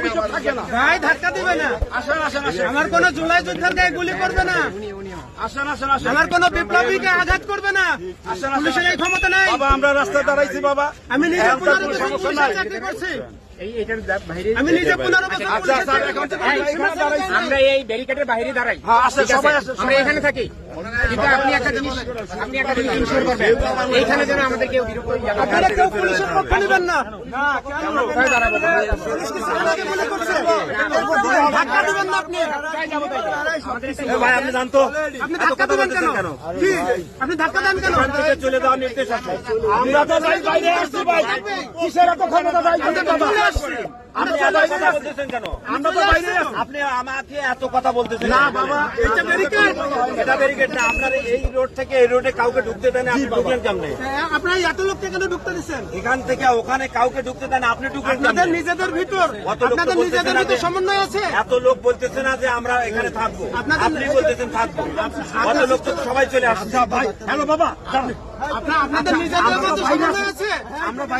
অভিযোগ থাকে না। গায়ে ধাক্কা দিবে না, আসেন আসেন আসেন আমার কোন জুলাই যোদ্ধার গায়ে গুলি করবে না, আসেন আসেন আসেন আমার কোন বিপ্লবীকে আঘাত করবে না, পুলিশের এই ক্ষমতা নাই। বাবা আমরা রাস্তায় দাঁড়াইছি বাবা, আমি নিজে এখন তার 15 কোনো বছর সমস্যা পুলিশের নাই। চাকরি করছি, বাইরে আমি নিজে 15 বছর আচ্ছা পুলিশের স্যার চাকরি এখন করছি। আমরা এখানে দাঁড়াইছি। আমরা এই ব্যারিকেডের বাইরে দাঁড়াই। হ্যাঁ আসেন ঠিক আছে? সবাই আসেন, আমরা এখানে থাকি, কিন্তু আপনি একটা জিনিস ইনশিওর করবেন, এইখানে যেন আমাদের কেউ বিরক্ত ইয়া না করে। আপনারা কেউ পুলিশের পক্ষ নেবেন না, কোথায় দাঁড়াবো? পুলিশকে সামনে গুলি করছে, ধাক্কা দিবেন না আপনি, এ ভাই আপনি জানতো আপনি ধাক্কা দিবেন কেন? কি? আপনি ধাক্কা দেন কেন? চলে যাওয়ার নির্দেশ আছে। আমরা তো যাই বাইরে আসছি ভাই, কিসের এত ক্ষমতা দায়ী করছেন বাবা? চলে আসছি। আপনি এত কথা বলতেছেন কেন? আমরা তো বাইরে আছি। আপনি আমাকে এত কথা বলতেছেন না বাবা, এটা ব্যারিকেড। এটা ব্যারিকেড না, আপনার এই রোড থেকে এই রোডে কাউকে ঢুকতে দেন, আপনি ঢুকলেন কেমনে? আপনারা এত লোককে কেন ঢুকতে দিচ্ছেন? এখান থেকে ওখানে কাউকে ঢুকতে দেন, আপনি ঢুকলেন আপনাদের কেমনে? নিজেদের ভিতর, কত লোক তো আপনাদের বলতেছে নিজেদের না ভিতর যে- সমন্বয় আছে। এত লোক বলতেছে না যে আমরা এখানে থাকবো, আপনাদের- আপনি বলতেছেন থাকবো, কত লোক তো সবাই চলে আসছে। ভাই হ্যালো বাবা, আপনাদের নিজেদের মধ্যে সমন্বয় আছে।